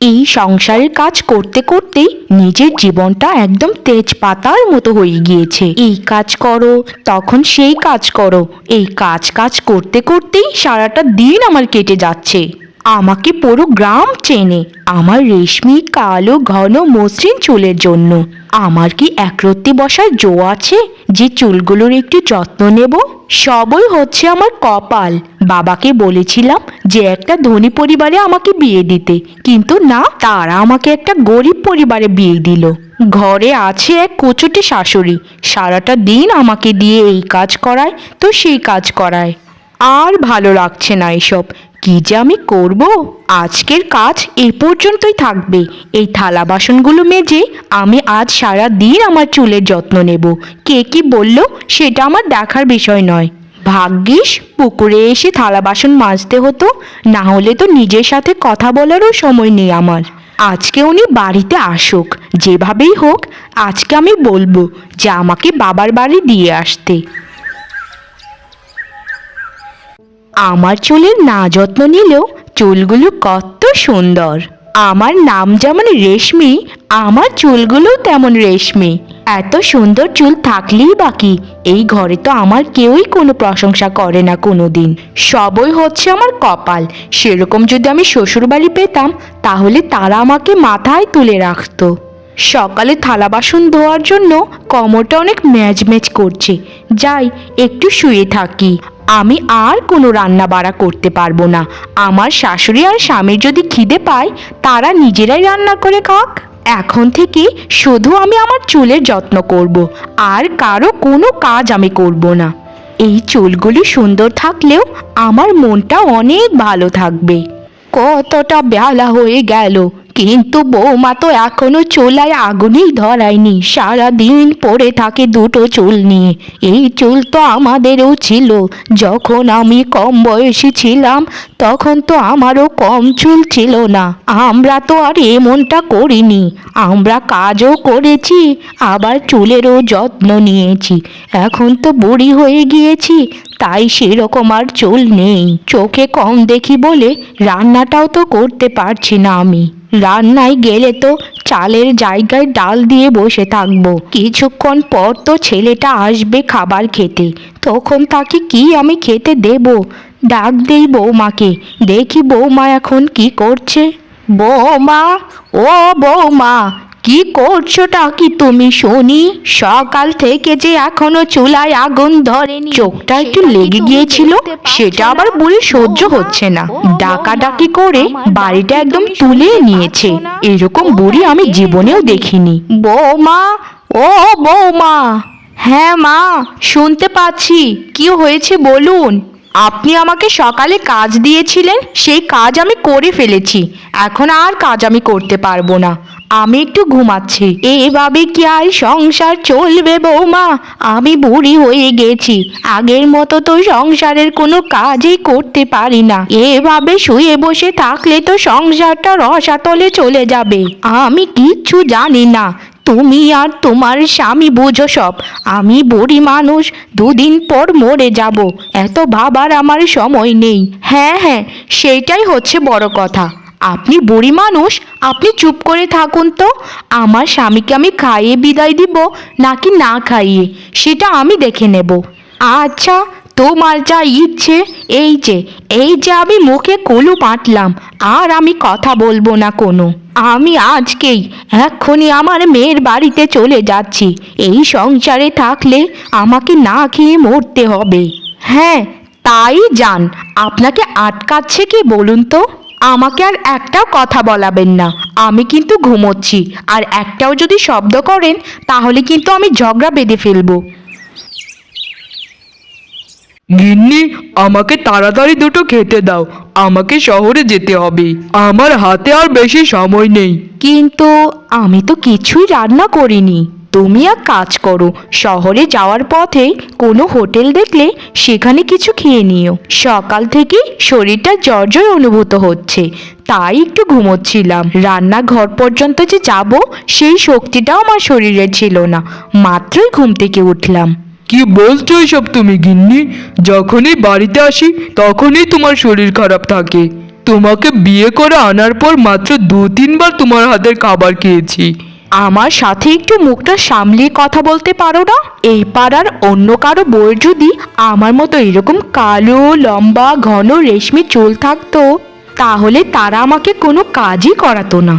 এই সংসারের কাজ করতে করতেই নিজের জীবনটা একদম তেজপাতার মতো হয়ে গিয়েছে। এই কাজ করো, তখন সেই কাজ করো, এই কাজ কাজ করতে করতেই সারাটা দিন আমার কেটে যাচ্ছে। আমাকে পুরো গ্রাম চেনে আমার রেশমি কালো ঘন মসৃণ চুলের জন্য। আমার কি একরত্তি বসার জো আছে যে চুলগুলোর একটু যত্ন নেব? সবই হচ্ছে আমার কপাল। বাবাকে বলেছিলাম যে একটা ধনী পরিবারে আমাকে বিয়ে দিতে, কিন্তু না, তারা আমাকে একটা গরিব পরিবারে বিয়ে দিল। ঘরে আছে এক কচুটে শাশুড়ি, সারাটা দিন আমাকে দিয়ে এই কাজ করায় তো সেই কাজ করায়। আর ভালো লাগছে না এসব। কি যে আমি করব? আজকের কাজ এই পর্যন্তই থাকবে। এই থালা বাসনগুলো মেজে আমি আজ সারা দিন আমার চুলের যত্ন নেব। কে কি বলল সেটা আমার দেখার বিষয় নয়। ভাগ্যিস পুকুরে এসে থালা বাসন মাজতে হতো, না হলে তো নিজের সাথে কথা বলারও সময় নেই আমার। আজকে উনি বাড়িতে আসুক, যেভাবেই হোক আজকে আমি বলবো যে আমাকে বাবার বাড়ি দিয়ে আসতে। আমার চুলের না যত্ন নিলেও চুলগুলো কত সুন্দর। আমার নাম যেমন রেশমি, আমার চুলগুলো তেমন রেশমি। এত সুন্দর চুল থাকলেই বাকি এই ঘরে তো আমার কেউই কোনো প্রশংসা করে না কোনোদিন। সবই হচ্ছে আমার কপাল। সেরকম যদি আমি শ্বশুরবাড়ি পেতাম তাহলে তারা আমাকে মাথায় তুলে রাখতো। সকালে থালা বাসন ধোয়ার জন্য কোমরটা অনেক ম্যাজম্যাজ করছে। যাই একটু শুয়ে থাকি। আমি আর কোনো রান্না বাড়া করতে পারবো না। আমার শাশুড়ি আর স্বামীর যদি খিদে পায় তারা নিজেরাই রান্না করে খাক। এখন থেকে শুধু আমি আমার চুলের যত্ন করব, আর কারো কোনো কাজ আমি করব না। এই চুলগুলি সুন্দর থাকলেও আমার মনটা অনেক ভালো থাকবে। কতটা বেলা হয়ে গেল, কিন্তু বৌমা তো এখনো চুলায় আগুনই ধরায়নি। সারাদিন পড়ে থাকে দুটো চুল নিয়ে। এই চুল তো আমাদেরও ছিল, যখন আমি কম বয়সী ছিলাম তখন তো আমারও কম চুল ছিল না। আমরা তো আর এমনটা করিনি। আমরা কাজও করেছি, আবার চুলেরও যত্ন নিয়েছি। এখন তো বুড়ি হয়ে গিয়েছি, তাই সেরকম আর চুল নেই। চোখে কম দেখি বলে রান্নাটাও তো করতে পারছি না আমি। রান্নায় গেলে তো চালের জায়গায় ডাল দিয়ে বসে থাকবো। কিছুক্ষণ পর তো ছেলেটা আসবে খাবার খেতে, তখন তাকে কি আমি খেতে দেব? ডাক দেই বৌমাকে, দেখি বৌমা এখন কি করছে। বৌমা, ও বৌমা, কি করছোটা কি তুমি শুনি? সকাল থেকে যে এখনো চুলায় আগুন ধরেনি। চোখটা একটু লেগে গিয়েছিল, সেটা আবার বুড়ি সহ্য হচ্ছে না। ডাকাডাকি করে বাড়িটা একদম তুলে নিয়েছে। এরকম বুড়ি আমি জীবনেও দেখিনি। বৌমা, ও বৌমা। হ্যাঁ মা, শুনতে পাচ্ছি। কি হয়েছে বলুন। আপনি আমাকে সকালে কাজ দিয়েছিলেন, সেই কাজ আমি করে ফেলেছি। এখন আর কাজ আমি করতে পারবো না। আমি একটু ঘুমাচ্ছি। এভাবে কি আর সংসার চলবে বৌমা? আমি বুড়ি হয়ে গেছি, আগের মতো তো সংসারের কোনো কাজই করতে পারি না। এভাবে শুয়ে বসে থাকলে তো সংসারটা রসাতলে চলে যাবে। আমি কিচ্ছু জানি না, তুমি আর তোমার স্বামী বুঝো সব। আমি বুড়ি মানুষ, দুদিন পর মরে যাব, এত ভাবার আমার সময় নেই। হ্যাঁ হ্যাঁ, সেইটাই হচ্ছে বড় কথা। আপনি বুড়ি মানুষ, আপনি চুপ করে থাকুন তো। আমার স্বামীকে আমি খাইয়ে বিদায় দিব নাকি না খাইয়ে, সেটা আমি দেখে নেব। আচ্ছা, তোমার যা ইচ্ছে। এই যে আমি মুখে কুলুপ আঁটলাম, আর আমি কথা বলবো না কোনো। আমি আজকেই এক্ষুনি আমার মেয়ের বাড়িতে চলে যাচ্ছি। এই সংসারে থাকলে আমাকে না খেয়ে মরতে হবে। হ্যাঁ, তাই যান। আপনাকে আটকাচ্ছে কি বলুন তো? আমাকে আর একটাও কথা বলাবেন না। আমি কিন্তু ঘুমোচ্ছি, আর একটাও যদি শব্দ করেন তাহলে কিন্তু আমি ঝগড়া বেঁধে ফেলবো। গিন্নি, আমাকে তাড়াতাড়ি দুটো খেতে দাও। আমাকে শহরে যেতে হবে, আমার হাতে আর বেশি সময় নেই। কিন্তু আমি তো কিছুই রান্না করিনি। তুমি এক কাজ করো, শহরে যাওয়ার পথে কোনো হোটেল দেখলে সেখানে কিছু খেয়ে নিও। সকাল থেকে শরীরটা জ্বর অনুভূত হচ্ছে, তাই একটু ঘুমোচ্ছিলাম। রান্নাঘর পর্যন্ত যে যাব সেই শক্তিটাও আমার শরীরে ছিল না। মাত্রই ঘুম থেকে উঠলাম। কি বলছো এসব তুমি গিন্নি? যখনই বাড়িতে আসি তখনই তোমার শরীর খারাপ থাকে। তোমাকে বিয়ে করে আনার পর মাত্র 2-3 বার তোমার হাতের খাবার খেয়েছি। আমার সাথে একটু মুখটা সামলিয়ে কথা বলতে পারো না? এই পাড়ার অন্য কারো বউয়ের যদি আমার মতো এরকম কালো লম্বা ঘন রেশমি চুল থাকতো তাহলে তারা আমাকে কোনো কাজই করাতো না,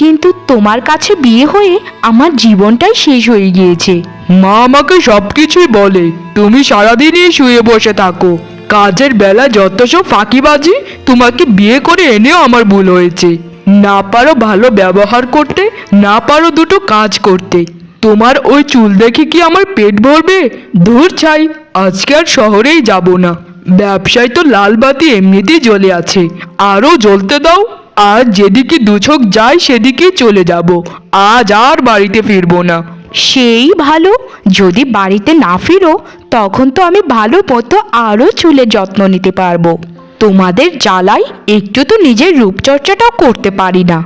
কিন্তু তোমার কাছে বিয়ে হয়ে আমার জীবনটাই শেষ হয়ে গিয়েছে। মা আমাকে সবকিছুই বলে, তুমি সারাদিনই শুয়ে বসে থাকো, কাজের বেলা যত সব ফাঁকিবাজি, তোমাকে বিয়ে করে এনেও আমার ভুল হয়েছে। না পারো ভালো ব্যবহার করতে, না পারো দুটো কাজ করতে। তোমার ওই চুল দেখে কি আমার পেট ভরবে? ধুর ছাই, আজকে আর শহরেই যাব না। ব্যবসায় তো লাল বাতি এমনিতেই জ্বলে আছে, আরও জ্বলতে দাও। আজ যেদিকে দুচোখ যায় সেদিকেই চলে যাব, আজ আর বাড়িতে ফিরবো না। সেই ভালো, যদি বাড়িতে না ফিরো তখন তো আমি ভালো মতো আরও চুলের যত্ন নিতে পারবো। তোমাদের জ্বালায় একটু তো নিজের রূপচর্চাটাও করতে পারি না।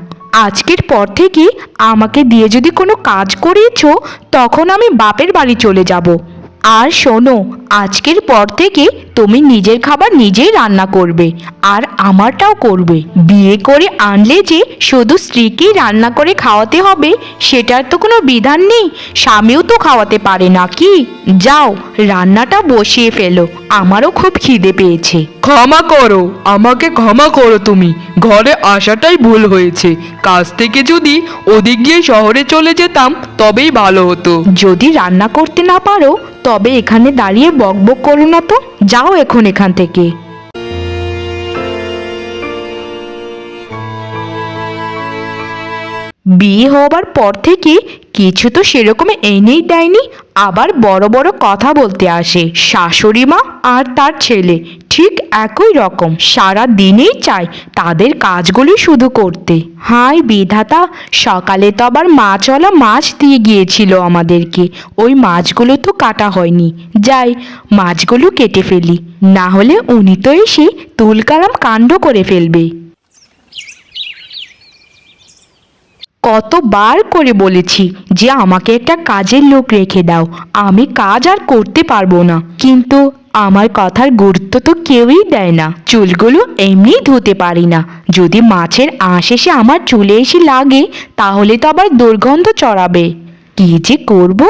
আজকের পর থেকে আমাকে দিয়ে যদি কোনো কাজ করিয়েছো তখন আমি বাপের বাড়ি চলে যাব। আর শোনো, আজকের পর থেকে তুমি নিজের খাবার নিজেই রান্না করবে, আর আমারটাও করবে। বিয়ে করে আনলে যে শুধু স্ত্রীকেই রান্না করে খাওয়াতে হবে সেটার তো কোনো বিধান নেই, স্বামীও তো খাওয়াতে পারে নাকি? যাও, রান্নাটা বসিয়ে ফেলো, আমারও খুব খিদে পেয়েছে। ক্ষমা করো, আমাকে ক্ষমা করো, তুমি ঘরে আসাটাই ভুল হয়েছে। কাজ থেকে যদি ওদিক গিয়ে শহরে চলে যেতাম তবেই ভালো হতো। যদি রান্না করতে না পারো তবে এখানে দাঁড়িয়ে বকবক করো না তো, যাও এখন এখান থেকে। বিয়ে হবার পর থেকে কিছু তো সেরকম এনেই দেয়নি, আবার বড় বড় কথা বলতে আসে। শাশুড়ি মা আর তার ছেলে ঠিক একই রকম, সারা দিনেই চায় তাদের কাজগুলি শুধু করতে। হায় বিধাতা, সকালে তো আবার মাছওয়ালা মাছ দিয়ে গিয়েছিল আমাদেরকে, ওই মাছগুলো তো কাটা হয়নি। যাই, মাছগুলো কেটে ফেলি, না হলে উনি তো এসে তুলকালাম কাণ্ড করে ফেলবে। কতবার করে বলেছি যে আমাকে একটা কাজের লোক রেখে দাও, আমি কাজ আর করতে পারবো না, কিন্তু আমার কথার গুরুত্ব তো কেউই দেয় না। চুলগুলো এমনি ধুতে পারি না, যদি মাছের আঁশ এসে আমার চুলে এসে লাগে তাহলে তো আবার দুর্গন্ধ চড়াবে। কি যে করব,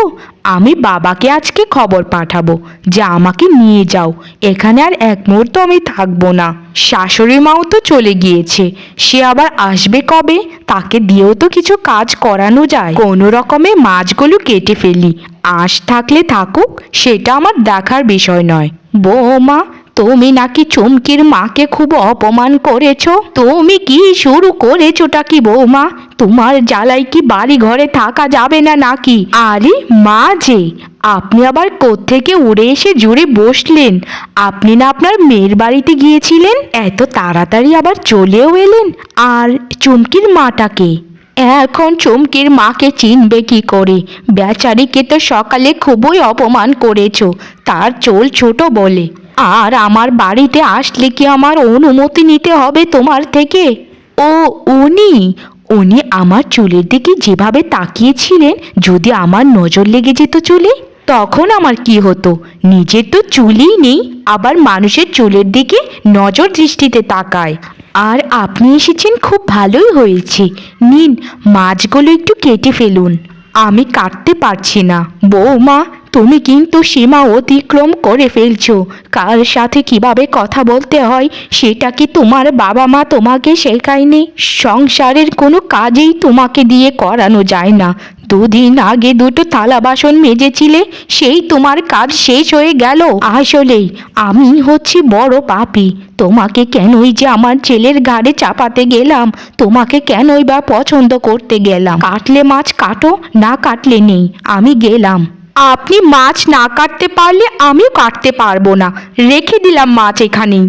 আমি বাবাকে আজকে খবর পাঠাবো যে আমাকে নিয়ে যাও, এখানে আর এক মুহূর্ত আমি থাকবো না। শাশুড়ি মাও তো চলে গিয়েছে, সে আবার আসবে কবে? তাকে দিয়েও তো কিছু কাজ করানো যায়। কোনো রকমে মাছগুলো কেটে ফেলি, আঁশ থাকলে থাকুক, সেটা আমার দেখার বিষয় নয়। বৌমা, তুমি নাকি চুমকির মাকে খুব অপমান করেছো, তুমি কি শুরু করেছোটা কি বৌমা? তোমার জ্বালাই কি বাড়ি ঘরে থাকা যাবে না নাকি? আরে মা যে, আপনি আবার কোত্থেকে উড়ে এসে জুড়ে বসলেন? আপনি না আপনার মেয়ের বাড়িতে গিয়েছিলেন, এত তাড়াতাড়ি আবার চলেও এলেন। আর চুমকির মাটাকে, এখন চুমকির মাকে চিনবে কি করে? বেচারিকে তো সকালে খুবই অপমান করেছো, তার চুল ছোট বলে। আর আমার বাড়িতে আসলে কি আমার অনুমতি নিতে হবে তোমার থেকে? ও উনি উনি আমার চুলের দিকে যেভাবে তাকিয়েছিলেন, যদি আমার নজর লেগে যেত চুলে তখন আমার কি হতো? নিজের তো চুলই নেই, আবার মানুষের চুলের দিকে নজর দৃষ্টিতে তাকায়। আর আপনি এসেছেন, খুব ভালোই হয়েছে। নিন, মাছগুলো একটু কেটে ফেলুন, আমি কাটতে পারছি না। বৌমা, তুমি কিন্তু সীমা অতিক্রম করে ফেলছো। কার সাথে কিভাবে কথা বলতে হয় সেটা কি তোমার বাবা মা তোমাকে শেখায়নি? সংসারের কোনো কাজেই তোমাকে দিয়ে করানো যায় না। 2 দিন আগে 2টো থালা বাসন মেজেছিলে, সেই তোমার কাজ শেষ হয়ে গেল। আসলেই আমি হচ্ছি বড় পাপী। তোমাকে কেনই যে আমার ছেলের ঘাড়ে চাপাতে গেলাম, তোমাকে কেনই বা পছন্দ করতে গেলাম? কাটলে মাছ কাটো, না কাটলে নেই, আমি গেলাম। আপনি মাছ না কাটতে পারলে আমিও কাটতে পারবো না, রেখে দিলাম মাছ এখানেই।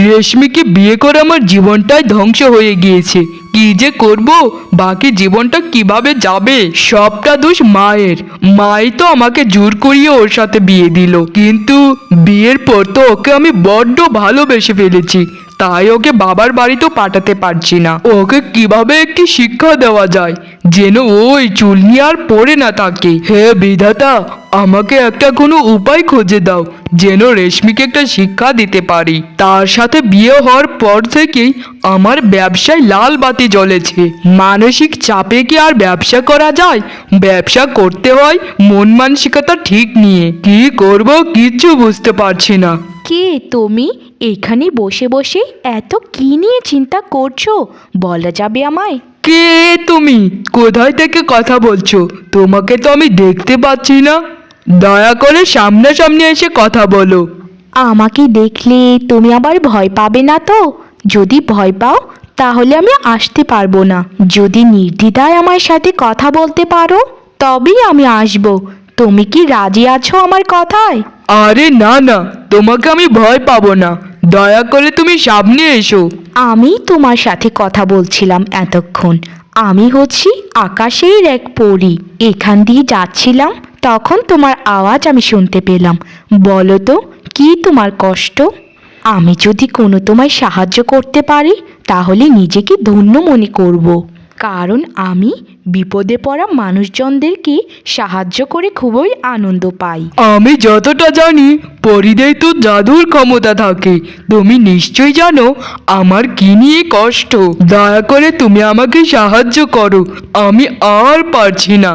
রেশমিকে বিয়ে করে আমার জীবনটাই ধ্বংস হয়ে গিয়েছে। কি যে করব, বাকি জীবনটা কিভাবে যাবে? সবটা দোষ মায়ের। মাই তো আমাকে জোর করিয়ে ওর সাথে বিয়ে দিল, কিন্তু বিয়ের পর তো ওকে আমি বড্ড ভালোবেসে ফেলেছি, তাই ওকে বাবার বাড়িতেও পাঠাতে পারছি না। ওকে কিভাবে একটি শিক্ষা দেওয়া যায় যেন ওই চুল নিয়ে আর পড়ে না থাকে। হে বিধাতা, আমাকে একটা কোনো উপায় খুঁজে দাও যেন রেশমিকে একটা শিক্ষা দিতে পারি। তার সাথে বিয়ে হওয়ার পর থেকেই আমার ব্যবসায় লাল বাতি জ্বলেছে। মানসিক চাপে কি আর ব্যবসা করা যায়? ব্যবসা করতে হয় মন মানসিকতা ঠিক নিয়ে। কি করব কিচ্ছু বুঝতে পারছি না। কে তুমি? এখানে বসে বসে এত কি নিয়ে চিন্তা করছো, বলা যাবে আমায়? কে তুমি? কোথায় থেকে কথা বলছো? তোমাকে তো আমি দেখতে পাচ্ছি না। দয়া করে সামনাসামনি এসে কথা বলো। আমাকে দেখলে তুমি আবার ভয় পাবে না তো? যদি ভয় পাও তাহলে আমি আসতে পারবো না। যদি নির্দ্বিধায় আমার সাথে কথা বলতে পারো তবেই আমি আসব। তুমি কি রাজি আছো আমার কথায়? আরে না না, তোমাকে আমি ভয় পাবো না। দয়া করে তুমি সামনে এসো। আমি তোমার সাথে কথা বলছিলাম এতক্ষণ। আমি হচ্ছি আকাশের এক পরী। এখান দিয়ে যাচ্ছিলাম, তখন তোমার আওয়াজ আমি শুনতে পেলাম। বলো তো, কি তোমার কষ্ট? আমি যদি কোনো তোমায় সাহায্য করতে পারি তাহলে নিজেকে ধন্য মনে করব। কারণ আমি বিপদে পড়া মানুষজনদেরকে সাহায্য করে খুবই আনন্দ পাই। আমি যতটা জানি পরিদের তো জাদুর ক্ষমতা থাকে। তুমি নিশ্চয়ই জানো আমার কি নিয়ে কষ্ট। দয়া করে তুমি আমাকে সাহায্য করো, আমি আর পারছি না।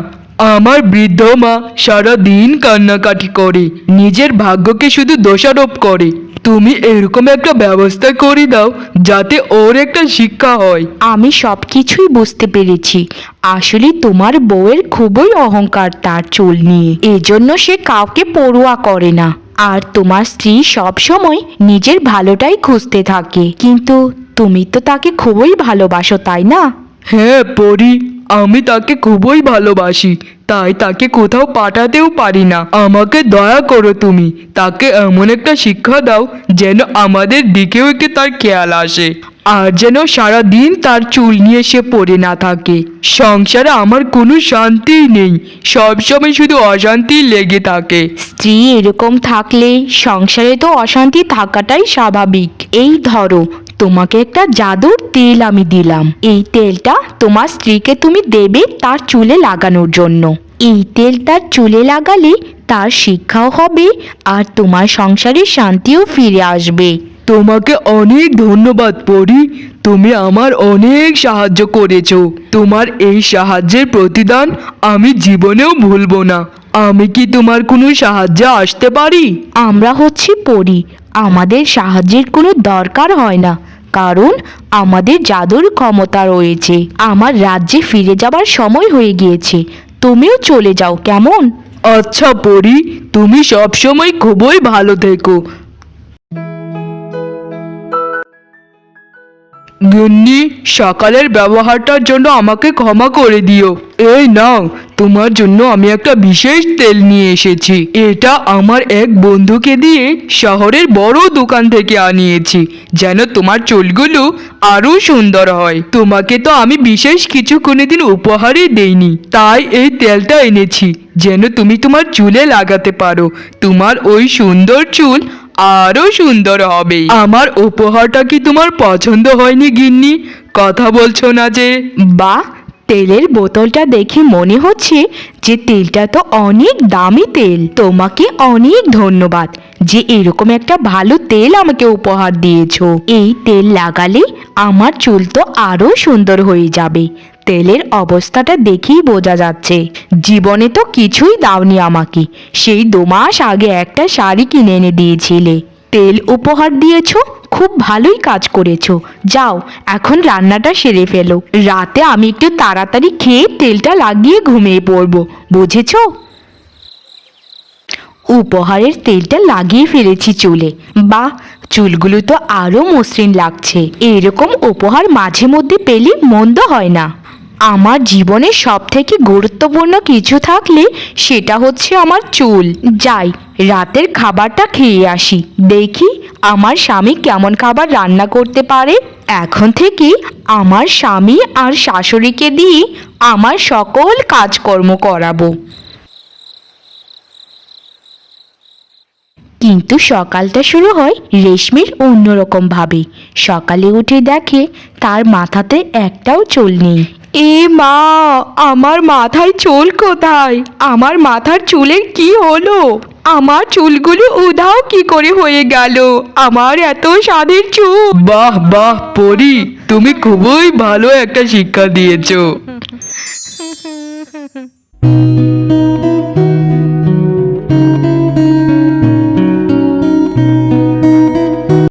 আমার বৃদ্ধ মা সারা দিন কান্নাকাটি করে, নিজের ভাগ্যকে শুধু দোষারোপ করে। তুমি এরকম একটা ব্যবস্থা করে দাও যাতে ওর একটা শিক্ষা হয়। আমি সব কিছুই বুঝতে পেরেছি। আসলে তোমার বউয়ের খুবই অহংকার তার চুল নিয়ে, এজন্য সে কাউকে পরোয়া করে না। আর তোমার স্ত্রী সব সময় নিজের ভালোটাই খুঁজতে থাকে, কিন্তু তুমি তো তাকে খুবই ভালোবাসো, তাই না? হ্যাঁ পরি, আমি তাকে খুবই ভালোবাসি, তাই তাকে কোথাও পাঠাতেও পারি না। আমাকে দয়া করো তুমি, তাকে এমন একটা শিক্ষা দাও যেন আমাদের দিকেও একটু তার খেয়াল আসে, আর যেন সারা দিন তার চুল নিয়ে সে পড়ে না থাকে। সংসারে আমার কোনো শান্তিই নেই, সবসময় শুধু অশান্তি লেগে থাকে। স্ত্রী এরকম থাকলে সংসারে তো অশান্তি থাকাটাই স্বাভাবিক। এই ধরো, তোমাকে একটা জাদুর তেল আমি দিলাম। এই তেলটা তোমার স্ত্রীকে তুমি দেবে তার চুলে লাগানোর জন্য। এই তেল তার চুলে লাগালে তার শিক্ষাও হবে আর তোমার সংসারে শান্তিও ফিরে আসবে। তোমাকে অনেক ধন্যবাদ পরি, তুমি আমার অনেক সাহায্য করেছো। তোমার এই সাহায্যের প্রতিদান আমি জীবনেও ভুলবো না। আমি কি তোমার কোনো সাহায্যে আসতে পারি? আমরা হচ্ছি পরী, আমাদের সাহায্যের কোনো দরকার হয় না, কারণ আমাদের জাদুর ক্ষমতা রয়েছে। আমার রাজ্যে ফিরে যাবার সময় হয়ে গিয়েছে, তুমিও চলে যাও কেমন? আচ্ছা পরি, তুমি সবসময় খুবই ভালো থেকো। গিন্নি, সকালের ব্যবহারটার জন্য আমাকে ক্ষমা করে দিও। এই নাও, তোমার জন্য আমি একটা বিশেষ তেল নিয়ে এসেছি। এটা আমার এক বন্ধুকে দিয়ে শহরের বড় দোকান থেকে আনিয়েছি, যেন তোমার চুলগুলো আরো সুন্দর হয়। তোমাকে তো আমি বিশেষ কিছু কোনোদিন উপহারই দেইনি, তাই এই তেলটা এনেছি যেন তুমি তোমার চুলে লাগাতে পারো। তোমার ওই সুন্দর চুল আরো সুন্দর হবে। আমার উপহারটা কি তোমার পছন্দ হয়নি গিন্নি? কথা বলছো না যে? বা, তেলের বোতলটা দেখে মনে হচ্ছে যে তেলটা তো অনেক দামি তেল। তোমাকে অনেক ধন্যবাদ যে এরকম একটা ভালো তেল আমাকে উপহার দিয়েছো। এই তেল লাগালে আমার চুল তো আরো সুন্দর হয়ে যাবে। তেলের অবস্থাটা দেখেই বোঝা যাচ্ছে জীবনে তো কিছুই দাওনি আমাকে। সেই 2 মাস আগে একটা শাড়ি কিনে এনে দিয়েছিলে, তেল উপহার দিয়েছো, খুব ভালোই কাজ করেছো। যাও, এখন রান্নাটা সেরে ফেলো। রাতে আমি একটু তাড়াতাড়ি খেয়ে তেলটা লাগিয়ে ঘুমিয়ে পড়বো, বুঝেছো? উপহারের তেলটা লাগিয়ে ফেলেছি চুলে। বাহ, চুলগুলো তো আরো মসৃণ লাগছে। এরকম উপহার মাঝে মধ্যে পেলে মন্দ হয় না। আমার জীবনে সব থেকে গুরুত্বপূর্ণ কিছু থাকলে সেটা হচ্ছে আমার চুল। যাই, রাতের খাবারটা খেয়ে আসি, দেখি আমার স্বামী কেমন খাবার রান্না করতে পারে। এখন থেকে আমার স্বামী আর শাশুড়িকে দিয়ে আমার সকল কাজকর্ম করাবো। কিন্তু সকালটা শুরু হয় রেশমির অন্যরকম ভাবে। সকালে উঠে দেখে তার মাথাতে একটাও চুল নেই। এ মা, আমার মাথায় চুল কোথায়? আমার মাথার চুলের কি হলো? আমার চুলগুলো উধাও কি করে হয়ে গেল? আমার এত সাদের চুল। বাহ বাহ পরি, তুমি খুবই ভালো একটা শিক্ষা দিয়েছো।